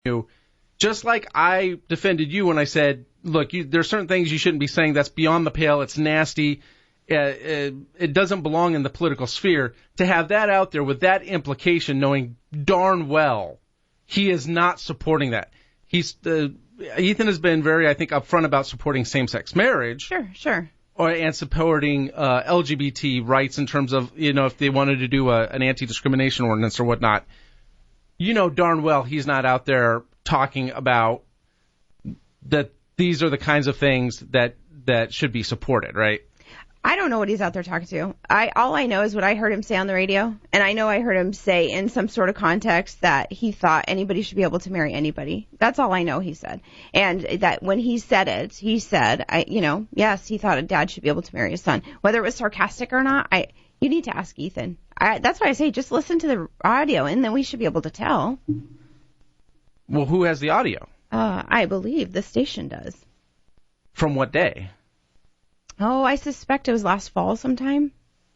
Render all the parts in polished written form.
you, just like I defended you when I said, look, there are certain things you shouldn't be saying. That's beyond the pale. It's nasty. It doesn't belong in the political sphere. To have that out there with that implication, knowing darn well he is not supporting that. Ethan has been very, I think, upfront about supporting same-sex marriage. Sure. And supporting LGBT rights in terms of, if they wanted to do an anti-discrimination ordinance or whatnot. Darn well he's not out there talking about that these are the kinds of things that should be supported, right? I don't know what he's out there talking to. All I know is what I heard him say on the radio, and I know I heard him say in some sort of context that he thought anybody should be able to marry anybody. That's all I know he said. And that when he said it, he said, yes, he thought a dad should be able to marry his son. Whether it was sarcastic or not, you need to ask Ethan. That's why I say just listen to the audio, and then we should be able to tell. Well, who has the audio? I believe the station does. From what day? Oh, I suspect it was last fall sometime,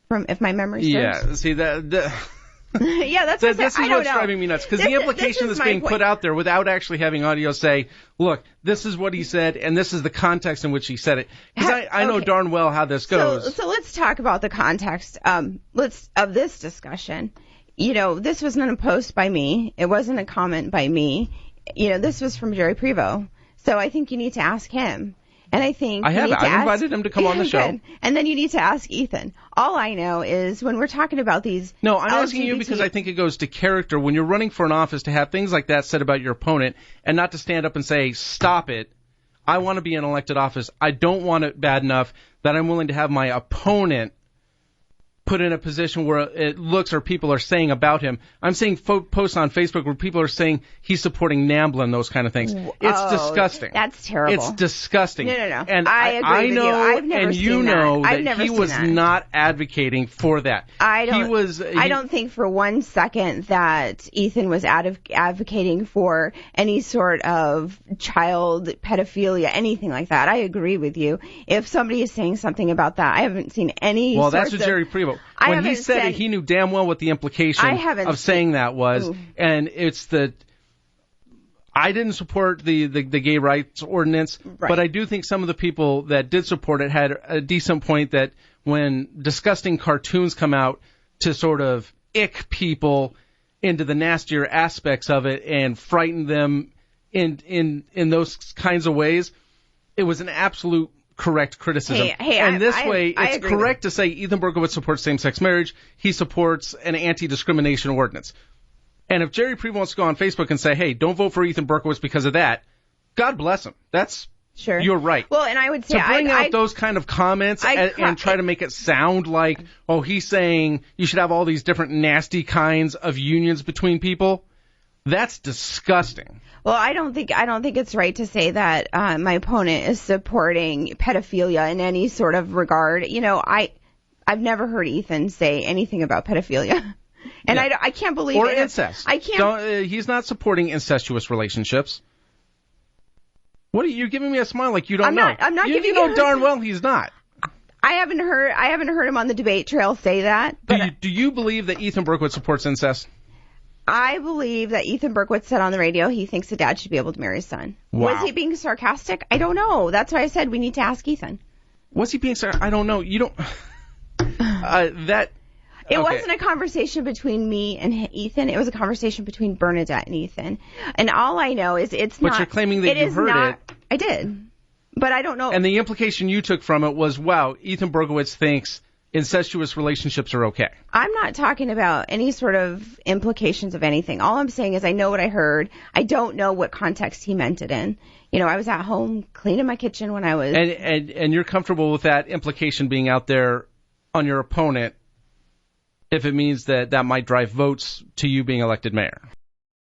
if my memory serves. Yeah, see, yeah, that's what this is what's driving me nuts, because the implication that's being put out there without actually having audio say, look, this is what he said, and this is the context in which he said it. Because I know darn well how this goes. So let's talk about the context of this discussion. This wasn't a post by me. It wasn't a comment by me. This was from Jerry Prevost. So I think you need to ask him. And I think I've invited him to come on the show. Good. And then you need to ask Ethan. All I know is when we're talking about these No, I'm asking you because I think it goes to character when you're running for an office to have things like that said about your opponent and not to stand up and say, stop it. I want to be in elected office. I don't want it bad enough that I'm willing to have my opponent put in a position where it looks or people are saying about him. I'm seeing posts on Facebook where people are saying he's supporting NAMBLA and those kind of things. It's disgusting. That's terrible. It's disgusting. No. And I agree with know, you. I've never and seen you know that he was that. not advocating for that. I don't think for one second that Ethan was advocating for any sort of child pedophilia, anything like that. I agree with you. If somebody is saying something about that, I haven't seen any. Well, that's what Jerry Prevost. When he said it, he knew damn well what the implication of saying that was. Ooh. And it's I didn't support the gay rights ordinance, right. But I do think some of the people that did support it had a decent point that when disgusting cartoons come out to sort of ick people into the nastier aspects of it and frighten them in those kinds of ways, it was an absolute correct criticism. It's correct to say Ethan Berkowitz supports same-sex marriage. He supports an anti-discrimination ordinance. And if Jerry Prevost wants to go on Facebook and say, hey, don't vote for Ethan Berkowitz because of that, God bless him. That's sure. You're right. Well, and I would say to bring out those kind of comments and try to make it sound like, oh, he's saying you should have all these different nasty kinds of unions between people. That's disgusting. Well, I don't think it's right to say that my opponent is supporting pedophilia in any sort of regard. I've never heard Ethan say anything about pedophilia, and yeah. I can't believe or it. Incest. I can't. He's not supporting incestuous relationships. What are you giving me a smile like you don't know? I'm not giving you. You know darn well he's not. I haven't heard him on the debate trail say that. But do you believe that Ethan Berkowitz supports incest? I believe that Ethan Berkowitz said on the radio he thinks a dad should be able to marry his son. Wow. Was he being sarcastic? I don't know. That's why I said we need to ask Ethan. Was he being sarcastic? I don't know. You don't... It wasn't a conversation between me and Ethan. It was a conversation between Bernadette and Ethan. And all I know is it's not... But you're claiming that you heard it. I did. But I don't know... And the implication you took from it was, wow, Ethan Berkowitz thinks incestuous relationships are okay. I'm not talking about any sort of implications of anything. All I'm saying is I know what I heard. I don't know what context he meant it in. I was at home cleaning my kitchen when I was... And you're comfortable with that implication being out there on your opponent if it means that might drive votes to you being elected mayor?